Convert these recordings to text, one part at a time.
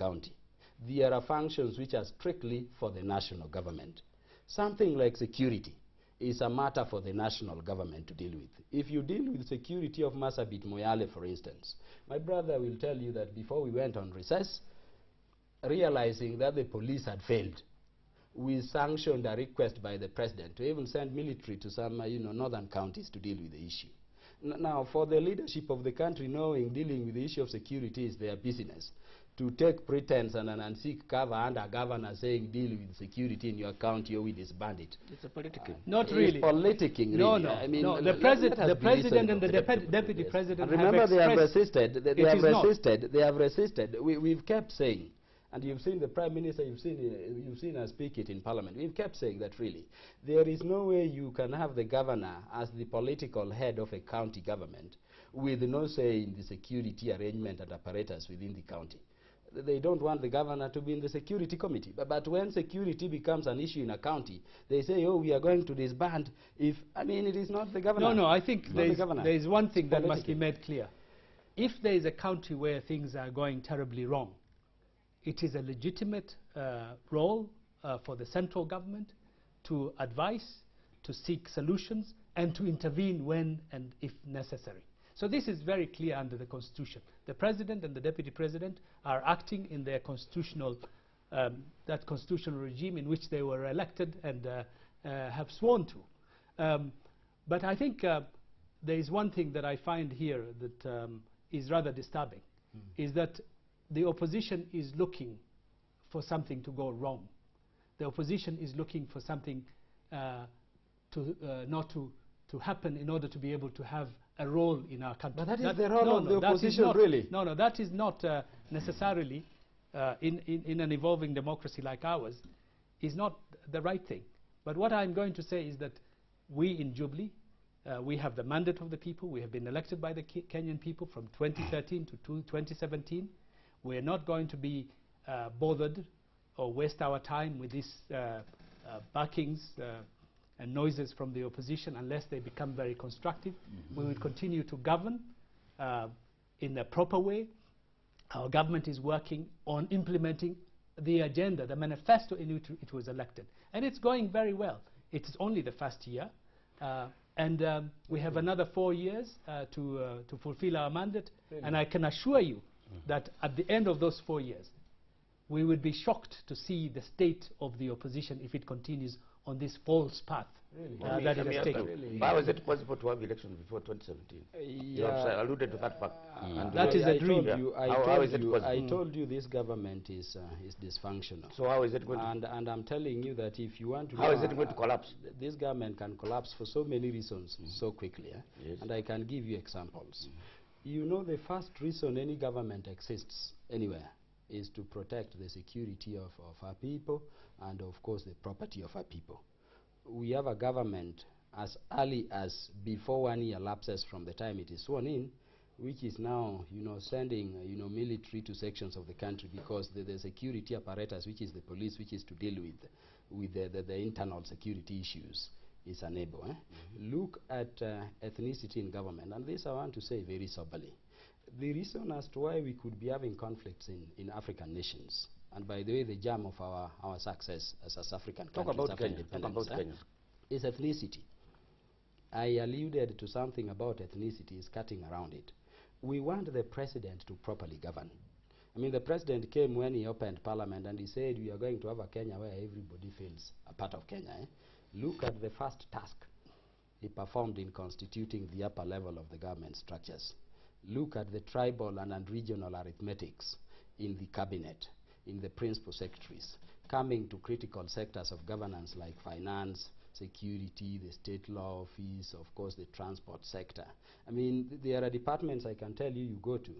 county. There are functions which are strictly for the national government. Something like security is a matter for the national government to deal with. If you deal with security of Marsabit Moyale, for instance, my brother will tell you that before we went on recess, realizing that the police had failed, we sanctioned a request by the president to even send military to some northern counties to deal with the issue. Now, for the leadership of the country, knowing dealing with the issue of security is their business, to take pretense and seek cover under a governor saying deal with security in your county or we disband it. It's a politicking. Not really. It's politicking, no, really. No, I mean, no. The president and the deputy president and remember, they have resisted. They have resisted. We've kept saying, and you've seen the Prime Minister, you've seen us speak it in Parliament. We've kept saying that really, there is no way you can have the governor as the political head of a county government with no say in the security arrangement and apparatus within the county. They don't want the governor to be in the security committee. But when security becomes an issue in a county, they say, oh, we are going to disband. It is not the governor. No, I think there is one thing that must be made clear. If there is a country where things are going terribly wrong, it is a legitimate role for the central government to advise, to seek solutions, and to intervene when and if necessary. So this is very clear under the Constitution. The President and the Deputy President are acting in their constitutional, that constitutional regime in which they were elected and have sworn to. But I think there is one thing that I find here that is rather disturbing, is that the opposition is looking for something to go wrong. The opposition is looking for something not to happen in order to be able to have a role in our country. But that is the role of the opposition, really. No, that is not necessarily, in an evolving democracy like ours, is not the right thing. But what I'm going to say is that we in Jubilee, we have the mandate of the people. We have been elected by the Kenyan people from 2013 to 2017. We're not going to be bothered or waste our time with these backings and noises from the opposition unless they become very constructive. We will continue to govern in a proper way. Our government is working on implementing the agenda, the manifesto in which it was elected. And it's going very well. It's only the first year. And we have another 4 years to fulfill our mandate. Really? And I can assure you that at the end of those 4 years, we would be shocked to see the state of the opposition if it continues on this false path. Really? That it has taken. Really? Why was it possible to have elections before 2017? You have alluded to that fact. That is a dream. I told you this government is dysfunctional. So how is it going to... And I'm telling you that if you want to... How is it going to collapse? This government can collapse for so many reasons so quickly. Yes. And I can give you examples. You know, the first reason any government exists anywhere is to protect the security of our people and, of course, the property of our people. We have a government as early as before 1 year lapses from the time it is sworn in, which is now, sending, military to sections of the country because the security apparatus, which is the police, which is to deal with the internal security issues, is unable. Look at ethnicity in government, and this I want to say very soberly. The reason as to why we could be having conflicts in African nations, and by the way, the germ of our success as African countries after independence, is ethnicity. I alluded to something about ethnicity, is cutting around it. We want the president to properly govern. I mean, the president came when he opened parliament and he said, we are going to have a Kenya where everybody feels a part of Kenya. Look at the first task he performed in constituting the upper level of the government structures. Look at the tribal and regional arithmetics in the cabinet, in the principal secretaries, coming to critical sectors of governance like finance, security, the state law office, of course the transport sector. I mean, there are departments I can tell you go to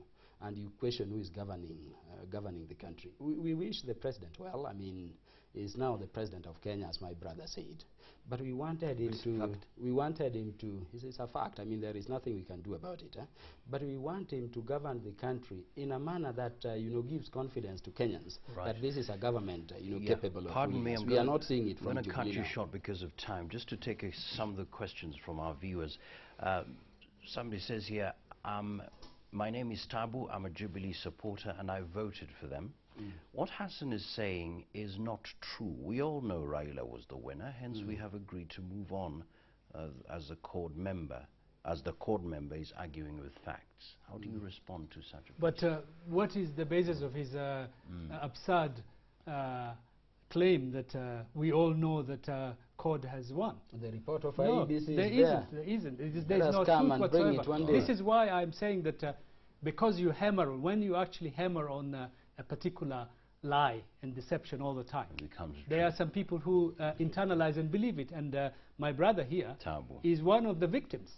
and you question who is governing the country. We wish the president well. I mean, he's now the president of Kenya, as my brother said. But we wanted him to, it's a fact, I mean, there is nothing we can do about it. But we want him to govern the country in a manner that, gives confidence to Kenyans that this is a government, capable of doing this. We are not seeing it from Jubilee. I'm going to cut you short because of time. Just to take some of the questions from our viewers. Somebody says here, my name is Tabu, I'm a Jubilee supporter and I voted for them. What Hassan is saying is not true. We all know Raila was the winner, hence we have agreed to move on as a court member, as the court member is arguing with facts. How do you respond to such a But what is the basis of his absurd claim that we all know that CORD has won? The report of No, IEBC is there there. isn't. Let There's us no come truth and bring whatsoever. it one day. This is why I'm saying that because you hammer, when you actually hammer on a particular lie and deception all the time, there are some people who internalize and believe it, and my brother here is one of the victims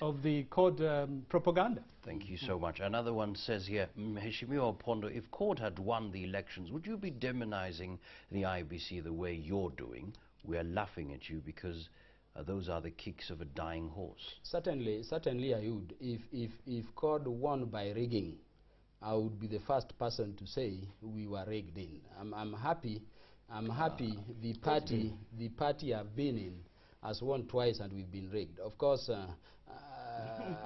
of the CORD propaganda. Thank you so much. Another one says here, Mheshimiwa Opondo, if CORD had won the elections, would you be demonizing the IBC the way you're doing? We are laughing at you because those are the kicks of a dying horse. Certainly I would. If CORD won by rigging, I would be the first person to say we were rigged in. I'm happy the party I've been in has won twice and we've been rigged. Of course,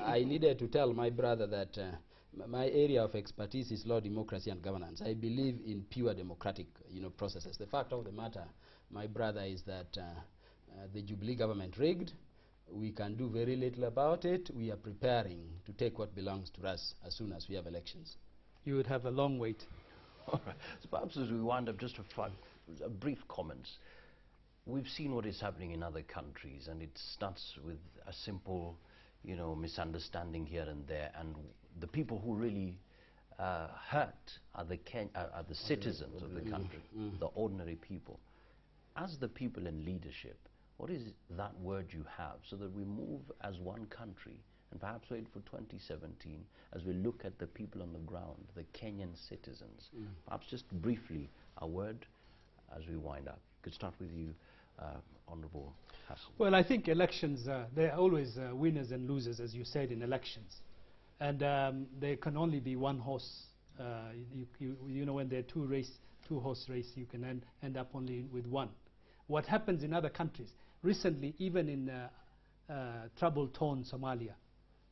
I needed to tell my brother that my area of expertise is law, democracy and governance. I believe in pure democratic processes. The fact of the matter, my brother, is that the Jubilee government rigged. We can do very little about it. We are preparing to take what belongs to us as soon as we have elections. You would have a long wait. All right. So perhaps as we wind up, just a brief comments. We've seen what is happening in other countries, and it starts with a simple, misunderstanding here and there, and the people who really hurt are the citizens of the country, the ordinary people. As the people in leadership, what is that word you have so that we move as one country and perhaps wait for 2017 as we look at the people on the ground, the Kenyan citizens? Perhaps just briefly, a word as we wind up. Could start with you, Honorable Hassan. Well, I think elections, there are always winners and losers, as you said, in elections. And there can only be one horse. When there are two-horse race, you can end up only with one. What happens in other countries, recently, even in trouble-torn Somalia,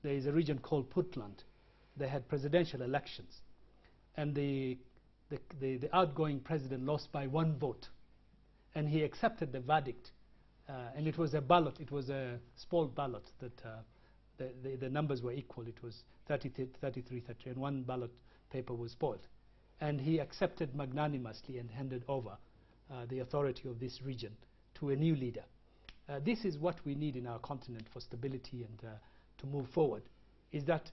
there is a region called Puntland. They had presidential elections, and the outgoing president lost by 1 vote, and he accepted the verdict, and it was a ballot. It was a spoiled ballot that the numbers were equal. It was 33, and 1 ballot paper was spoiled, and he accepted magnanimously and handed over the authority of this region to a new leader. This is what we need in our continent for stability and to move forward, is that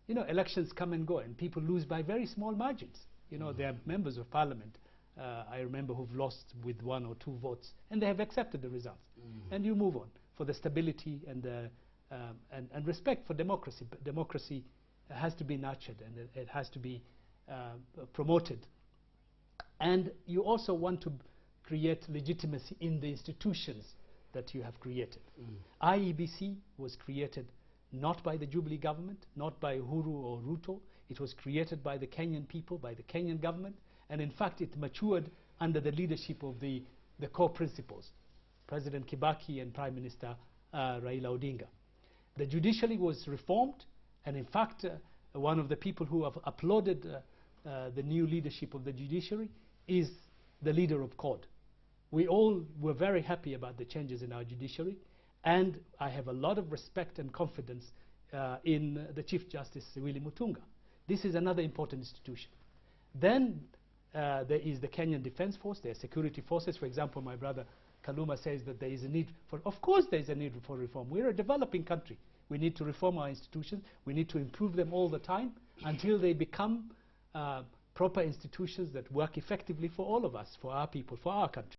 elections come and go and people lose by very small margins. There are members of parliament, I remember, who've lost with 1 or 2 votes, and they have accepted the results. And you move on for the stability and respect for democracy. But democracy has to be nurtured, and it has to be promoted. And you also want to create legitimacy in the institutions that you have created. IEBC was created not by the Jubilee government, not by Uhuru or Ruto. It was created by the Kenyan people, by the Kenyan government, and in fact it matured under the leadership of the core principals, President Kibaki and Prime Minister Raila Odinga. The judiciary was reformed, and in fact one of the people who have applauded the new leadership of the judiciary is the leader of CORD. We all were very happy about the changes in our judiciary, and I have a lot of respect and confidence in the Chief Justice Willy Mutunga. This is another important institution. Then there is the Kenyan Defense Force, there are security forces. For example, my brother Kaluma says that there is a need for, of course there is a need for reform. We're a developing country. We need to reform our institutions. We need to improve them all the time until they become proper institutions that work effectively for all of us, for our people, for our country.